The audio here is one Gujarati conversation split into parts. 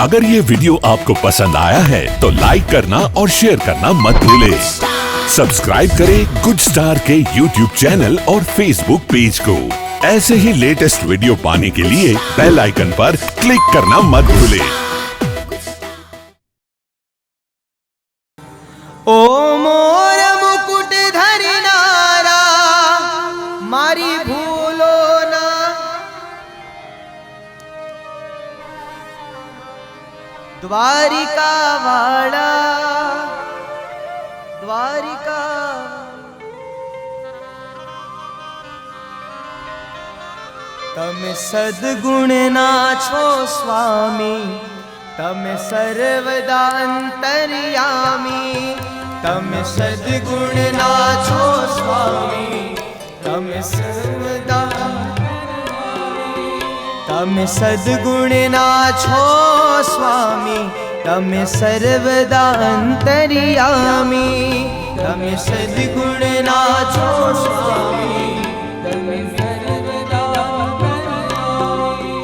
अगर ये वीडियो आपको पसंद आया है तो लाइक करना और शेयर करना मत भूलें। सब्सक्राइब करें गुड स्टार के YouTube चैनल और Facebook पेज को। ऐसे ही लेटेस्ट वीडियो पाने के लिए बेल आइकन पर क्लिक करना मत भूलें। ओ मोर मुकुट धरनारा मारी भूलो ना, द्वारिका वाला द्वारिका तमे सद्गुण ना छो स्वामी, तमे सर्वदा अंतर्यामी। तमे सद्गुण ना छो स्वामी, तमे सर्वदा तमे सद्गुण ना छो स्वामी, तमे सर्वदा अंतर्यामी। तमे सद्गुण ना छो स्वामी, तमे सर्वदा अंतर्यामी।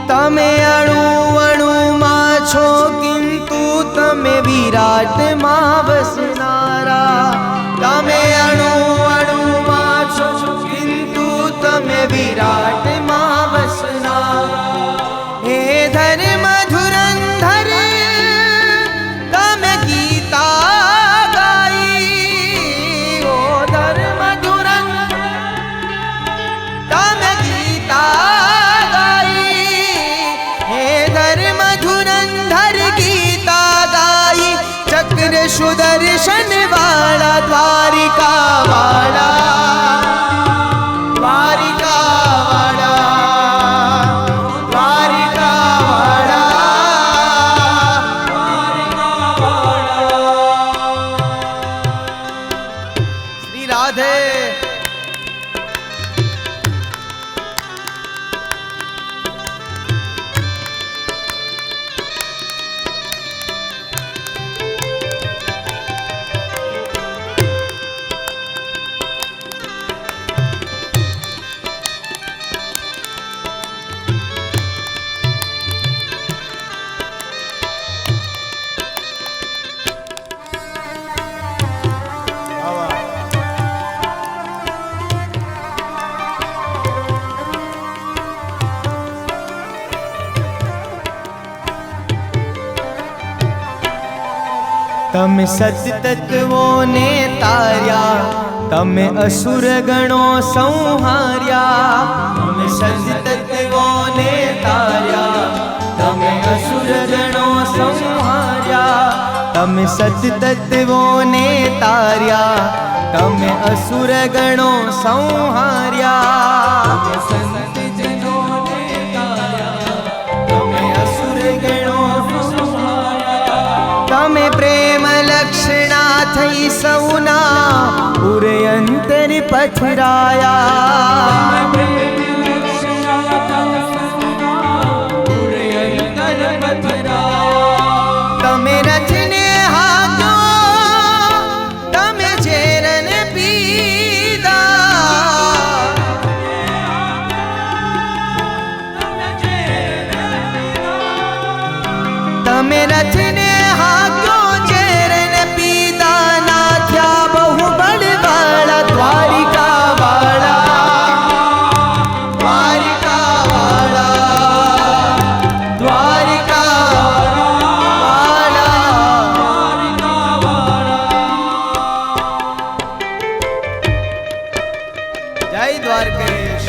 तमे अणु अणु मां छो किंतु तमे विराट मां वसनारा। तमे अणु अणु मां छो किंतु तमे विराट मां वसनारा। हे धर्म धुरंधर तमे गीता गाई, ओ धर्म धुरंधर तमे गीता गाई। हे धर्म धुरंधर गीता गाई, चक्र सुदर्शन वाला द्वारिका वाला द्वारिका वाला द्वारिका वाला द्वारिका वाला। श्री राधे। तमे सत तत्वों ने तार्या, तमे असुर गणों संहार्या। तमे सत तत्वों ने तार्या, तमे असुर गणों संहार्या। तमे सत तत्वों ने तार्या, तमे असुर गणों संहार्या। संत जनों ने तार्या, तमे असुर गणों संहार्या। तमे प्रेम लक्षणा थई सौना पूरे अंतर पथराया। तमे रथने हाथो, तमे जेरन पीदा। तमे रथने हाथो जेरन पीदा, ना थया बहु बड़ वाला द्वारिका वाला द्वारिका वाला द्वारिका वाला द्वारिका वाला। जय द्वारकेश।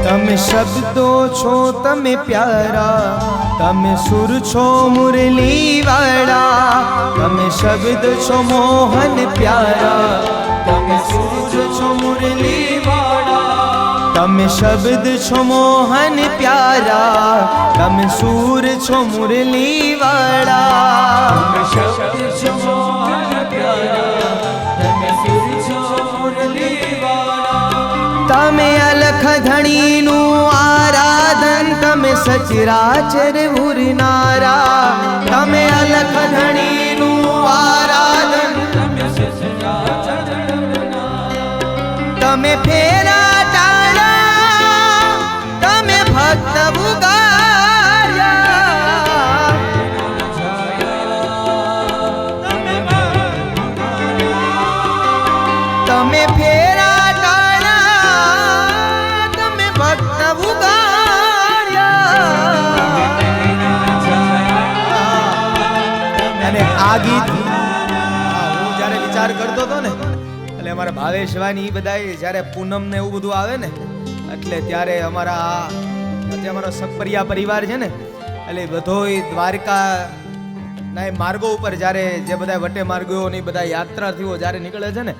तमे शब्दो छो तमे प्यारा, तमे सुर छो मुरली वाला। तमे शब्द छो मोहन प्यारा, तमे सुर छो मुरली वाला। તમે શબ્દ છો મોહન પ્યારા, તમે સૂર છો મુરલી વાળા. તમે શબ્દ છો મોહન પ્યારા, તમે સુર છો મુરલી વાળા. તમે અલખ ધણીનું આરાધન, તમે સચરાચર ઉરનારા. તમે અલખ ધણીનું આરાધન, તમે સચરાચર ઉરનારા. તમે ફેરા ટાળા, તમે ભક્ત ઉગાર્યા. તમે ફેરા ટાળા, તમે ભક્ત ઉગાર્યા. અને આ ગીત હું જ્યારે વિચાર કરતો હતો ને, એટલે અમારા ભાવેશભાઈ એ બધા જ્યારે પૂનમ ને એવું બધું આવે ને, એટલે ત્યારે અમારો સકપરિયા પરિવાર છે ને, એટલે બધોય દ્વારકા ના માર્ગો ઉપર જ્યારે જે બધા વટે માર્ગો ની બધા યાત્રાથીઓ જ્યારે નીકળે છે ને,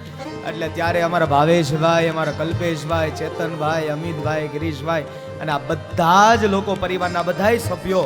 એટલે ત્યારે અમારા ભાવેશભાઈ, અમારા કલ્પેશભાઈ, ચેતનભાઈ, અમિતભાઈ, ગિરીશભાઈ અને આ બધા જ લોકો પરિવારના બધાય સભ્યો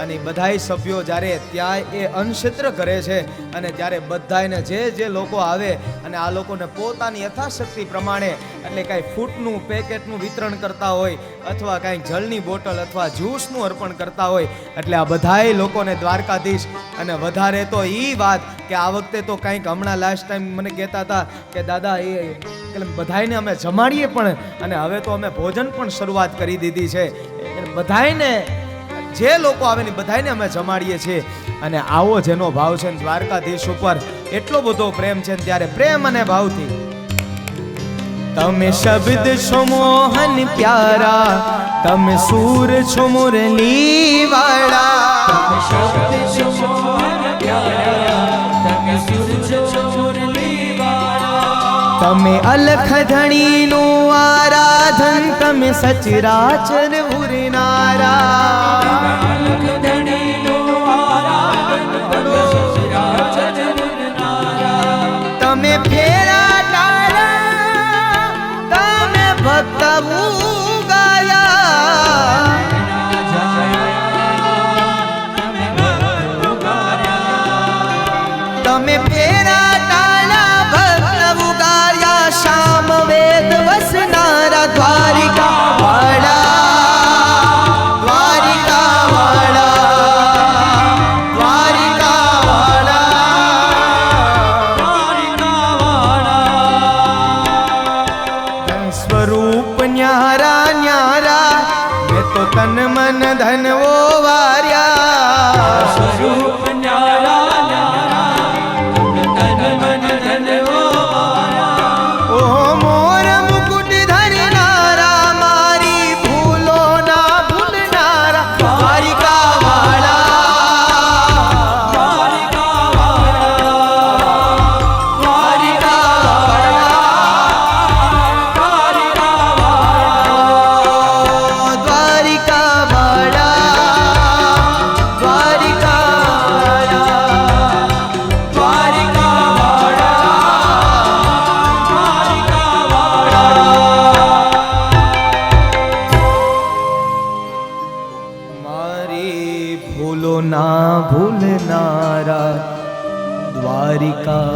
અને બધાય સભ્યો જ્યારે ત્યાં એ અન્નક્ષેત્ર કરે છે, અને ત્યારે બધાને જે લોકો આવે અને આ લોકોને પોતાની યથાશક્તિ પ્રમાણે એટલે કાંઈ ફૂટનું પેકેટનું વિતરણ કરતા હોય, અથવા કાંઈક જળની બોટલ અથવા જ્યુસનું અર્પણ કરતા હોય, એટલે આ બધાય લોકોને દ્વારકાધીશ. અને વધારે તો એ વાત કે આ વખતે તો કંઈક હમણાં લાસ્ટ ટાઈમ મને કહેતા હતા કે દાદા એ બધાયને અમે જમાડીએ પણ, અને હવે તો અમે ભોજન પણ શરૂઆત કરી દીધી છે. બધાયને જે લોકો આવે ને બધાને અમે જમાડીએ છીએ. અને આવો જેનો ભાવ છે દ્વારકાધીશ ઉપર એટલો બધો પ્રેમ છે, ત્યારે પ્રેમ અને ભાવથી તમે શબ્દ છો મોહન પ્યારા, તમે સૂર છો મુરલી વાળા. તમે શબ્દ છો મોહન પ્યારા, તમે સુર છો મુરલી વાળા. તમે અલખ ધણીનું આરાધન, તમે સચરાચર ઉરનારા. અલખ ધણીનું આરાધન, તમે સચરાચર ઉરનારા. તમે ફેરા ટાળા, તમે ભક્ત ઉગાયા. તમે ફેરા ટાળા, ભક્ત ઉગાયા. શામ વેદ વસનારા દ્વારિકા વાળા, દ્વારિકા વાળા, દ્વારિકા વાળા. સ્વરૂપ ન્યારા ન્યારા, મેં તો તન મન ધન વો વાર્યા. સ્વરૂપ ન્યારા ન્યારા, તન મન ધન વો વાળા. ઓ મોર મુકુટ ધરનારા, મારી ભૂલો ના ભૂલનારા. દ્વારિકા વાળા, દ્વારિકા વાળા, દ્વારિકા દ્વારિકા વાળા, દ્વારિકા મારી ભૂલો ના ભૂલનારા. દ્વારિકા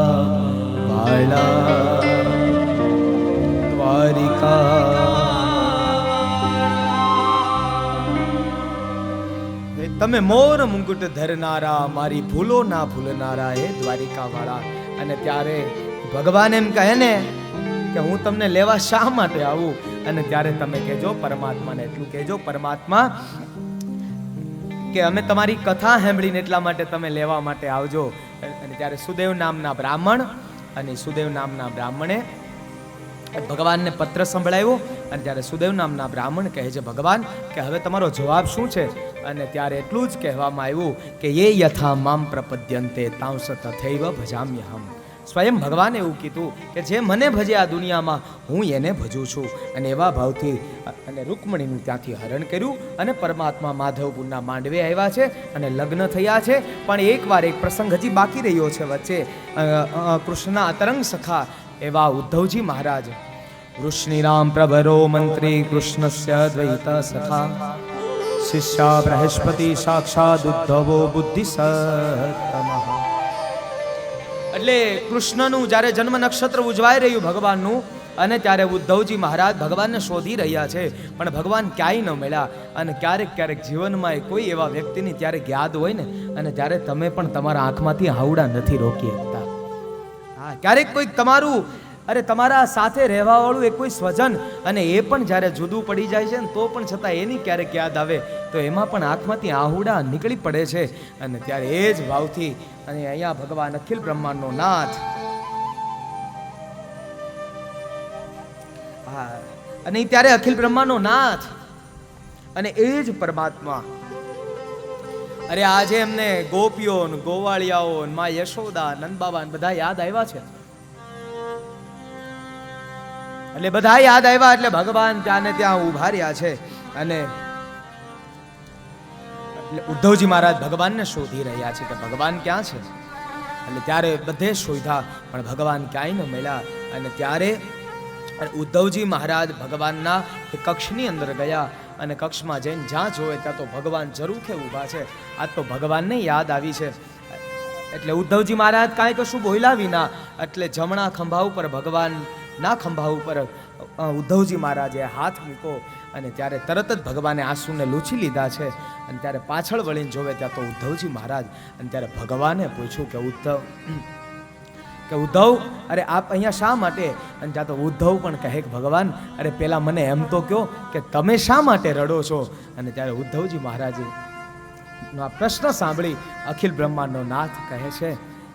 વાળા, દ્વારિકા. તમે મોર મુકુટ ધરનારા, મારી ભૂલો ના ભૂલનારા, હે દ્વારિકા વાળા. અને ત્યારે ભગવાન એમ કહે ને કે હું તમને લેવા શા માટે આવું? અને ત્યારે તમે કહેજો પરમાત્માને એટલું કહેજો, પરમાત્મા કે અમે તમારી કથા સાંભળીને એટલા માટે તમે લેવા માટે આવજો. અને ત્યારે સુદેવ નામના બ્રાહ્મણ અને સુદેવ નામના બ્રાહ્મણે ભગવાનને પત્ર સંભળાવ્યો. અને ત્યારે સુદેવ નામના બ્રાહ્મણ કહે છે ભગવાન કે હવે તમારો જવાબ શું છે? અને ત્યારે એટલું જ કહેવામાં આવ્યું કે યે યથા મામ પ્રપદ્યન્તે તાંસ તથૈવ ભજામ્યહમ. સ્વયં ભગવાને એવું કીધું કે જે મને ભજે આ દુનિયામાં હું એને ભજું છું. અને એવા ભાવથી અને રૂકમણીનું ત્યાંથી હરણ કર્યું અને પરમાત્મા માધવપુરના માંડવે આવ્યા છે અને લગ્ન થયા છે. પણ એકવાર એક પ્રસંગ હજી બાકી રહ્યો છે વચ્ચે. કૃષ્ણના અતરંગ સખા એવા ઉદ્ધવજી મહારાજ વૃષ્ણિરામ પ્રભરો મંત્રી કૃષ્ણસ્ય દ્વૈત સખા શિષ્યા બૃહસ્પતિ સાક્ષાત ઉદ્ધવો બુદ્ધિસત્તમઃ. એટલે કૃષ્ણનું જ્યારે જન્મ નક્ષત્ર ઉજવાઈ રહ્યું ભગવાનનું, અને ત્યારે ઉદ્ધવજી મહારાજ ભગવાનને શોધી રહ્યા છે, પણ ભગવાન ક્યાંય ન મળ્યા. અને ક્યારેક ક્યારેક જીવનમાં કોઈ એવા વ્યક્તિની ત્યારે યાદ હોય ને, અને ત્યારે તમે પણ તમારા આંખમાંથી હાવડા નથી રોકી શકતા. હા, ક્યારેક કોઈક તમારા સાથે રહેવા વાળું એક કોઈ સ્વજન, અને એ પણ જ્યારે જુદું પડી જાય છે ને, તો પણ છતાં એની ક્યારેક યાદ આવે તો એમાં પણ આંખમાંથી આહુડા નીકળી પડે છે. અને ત્યારે એ જ ભાવથી અને અહીંયા ભગવાન અખિલ બ્રહ્માંડનો નાથ, અને ત્યારે અખિલ બ્રહ્માંડનો નાથ અને એ જ પરમાત્મા. અરે આજે એમને ગોપીઓ ગોવાળિયાઓ માં યશોદા નંદબાબા બધા યાદ આવ્યા છે. એટલે બધા યાદ આવ્યા એટલે ભગવાન ત્યાં ને ત્યાં ઉભા રહ્યા છે. અને ઉદ્ધવજી મહારાજ ભગવાનને શોધી રહ્યા છે કે ભગવાન ક્યાં છે. એટલે ત્યારે બધે શોધ્યા પણ ભગવાન ક્યાંય ન મળ્યા. અને ત્યારે ઉદ્ધવજી મહારાજ ભગવાનના કક્ષની અંદર ગયા, અને કક્ષમાં જઈને જ્યાં જોવે ત્યાં તો ભગવાન જરૂખે ઊભા છે. આજ તો ભગવાનને યાદ આવી છે. એટલે ઉદ્ધવજી મહારાજ કાંઈ કશું બોલ્યા વિના એટલે જમણા ખંભા ઉપર ભગવાનના ખંભા ઉપર ઉદ્ધવજી મહારાજે હાથ મૂકો, અને ત્યારે તરત જ ભગવાને આંસુને લૂછી લીધા છે. અને ત્યારે પાછળ વળીને જોવે ત્યાં તો ઉદ્ધવજી મહારાજ. અને ત્યારે ભગવાને પૂછ્યું કે ઉદ્ધવ અરે આપ અહીંયા શા માટે? અને ત્યાં તો ઉદ્ધવ પણ કહે કે ભગવાન અરે પેલા મને એમ તો કહો કે તમે શા માટે રડો છો? અને ત્યારે ઉદ્ધવજી મહારાજે આ પ્રશ્ન સાંભળી અખિલ બ્રહ્માંડનો નાથ કહે છે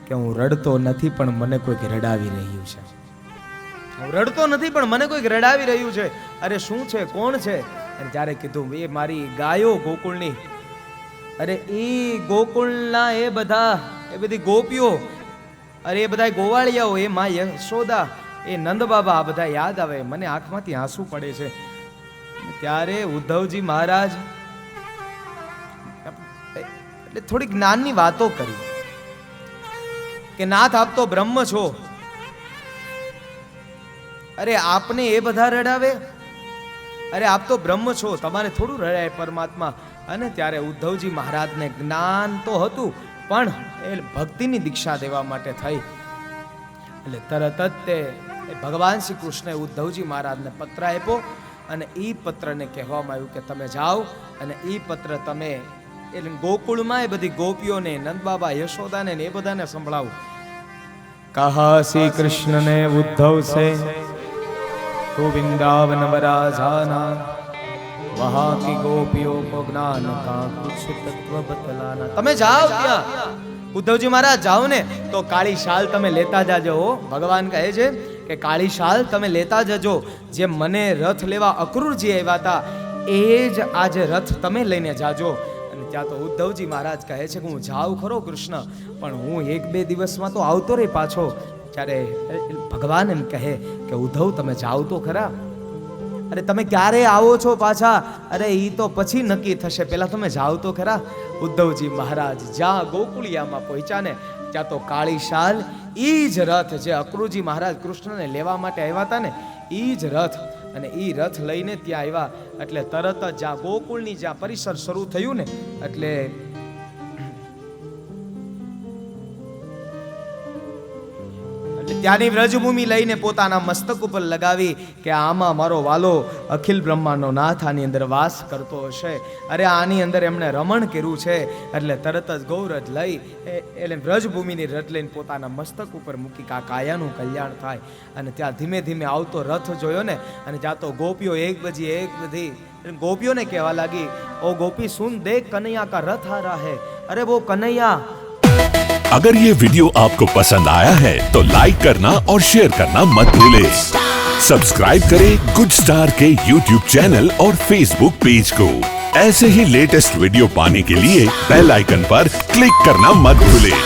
કે હું રડતો નથી પણ મને કોઈક રડાવી રહ્યું છે. હું રડતો નથી પણ મને કોઈક રડાવી રહ્યું છે. અરે શું છે, કોણ છે? અને ત્યારે કીધું એ મારી ગાયો ગોકુળની. અરે એ ગોકુળના એ બધી ગોપીઓ, અરે એ બધા ગોવાળિયાઓ, એ માં યશોદા, એ નંદ બાબા, આ બધા યાદ આવે, મને આંખમાંથી આંસુ પડે છે. ત્યારે ઉદ્ધવજી મહારાજ એટલે થોડી જ્ઞાનની વાતો કરી કે નાથ આપ તો બ્રહ્મ છો, અરે આપને એ બધા રડાવે? અરે આપ તો બ્રહ્મ છો, તમારે થોડું રડાય પરમાત્મા. અને ત્યારે ઉદ્ધવજી મહારાજને જ્ઞાન તો હતું પણ એ ભક્તિની દીક્ષા દેવા માટે થઈ. એટલે તરત જ તે ભગવાન શ્રી કૃષ્ણએ ઉદ્ધવજી મહારાજને પત્ર આપ્યો, અને એ પત્રને કહેવામાં આવ્યું કે તમે જાઓ અને એ પત્ર તમે એટલે ગોકુળમાં એ બધી ગોપીઓને, નંદબાબા, યશોદાને એ બધાને સંભળાવો. કહા શ્રી કૃષ્ણને ઉદ્ધવ સે તો વૃંદાવન વરાજાના વહાં કી ગોપીઓ કો જ્ઞાન કા કુછ તત્વ બતલાના. તમે જાઓ ત્યાં, ઉદ્ધવજી મહારાજ જાઓ ને તો કાળી શાલ તમે લેતા જાજો. ભગવાન કહે છે કે કાળી શાલ તમે લેતા જજો. જે મને રથ લેવા અક્રૂરજી આવ્યા હતા એ જ આજે રથ તમે લઈને જાજો. અને ત્યાં તો ઉદ્ધવજી મહારાજ કહે છે કે હું જાઉં ખરો કૃષ્ણ, પણ હું 1-2 દિવસમાં તો આવતો રહી પાછો. ત્યારે ભગવાન એમ કહે કે ઉદ્ધવ તમે જાઓ તો ખરા. અરે તમે ક્યારે આવો છો પાછા? અરે ઈ તો પછી નક્કી થશે, પેલા તમે જાઓ તો ખરા. ઉદ્ધવજી મહારાજ જ્યાં ગોકુળિયામાં પહોંચ્યા ને ત્યાં તો કાળી શાલ ઈ જ રથ જે અક્રૂરજી મહારાજ કૃષ્ણને લેવા માટે આવ્યા હતા ને ઈ જ રથ, અને ઈ રથ લઈને ત્યાં આવ્યા. એટલે તરત જ જ્યાં ગોકુળની જ્યાં પરિસર શરૂ થયું ને એટલે ત્યાંની વ્રજભૂમિ લઈને પોતાના મસ્તક ઉપર લગાવી કે આમાં મારો વાલો અખિલ બ્રહ્માંડનો નાથ આની અંદર વાસ કરતો હશે. અરે આની અંદર એમણે રમણ કર્યું છે. એટલે તરત જ ગૌરજ લઈ એટલે વ્રજભૂમિની રથ લઈને પોતાના મસ્તક ઉપર મૂકી કે આ કાયાનું કલ્યાણ થાય. અને ત્યાં ધીમે ધીમે આવતો રથ જોયો ને, અને ત્યાં તો ગોપીઓ એક બધી ગોપીઓને કહેવા લાગી, ઓ ગોપી સુન દેખ કનૈયા કા રથ આ રહા હૈ. અરે वो कन्हैया. अगर ये वीडियो आपको पसंद आया है तो लाइक करना और शेयर करना मत भूलें। सब्सक्राइब करें गुड स्टार के YouTube चैनल और Facebook पेज को। ऐसे ही लेटेस्ट वीडियो पाने के लिए बेल आइकन पर क्लिक करना मत भूलें।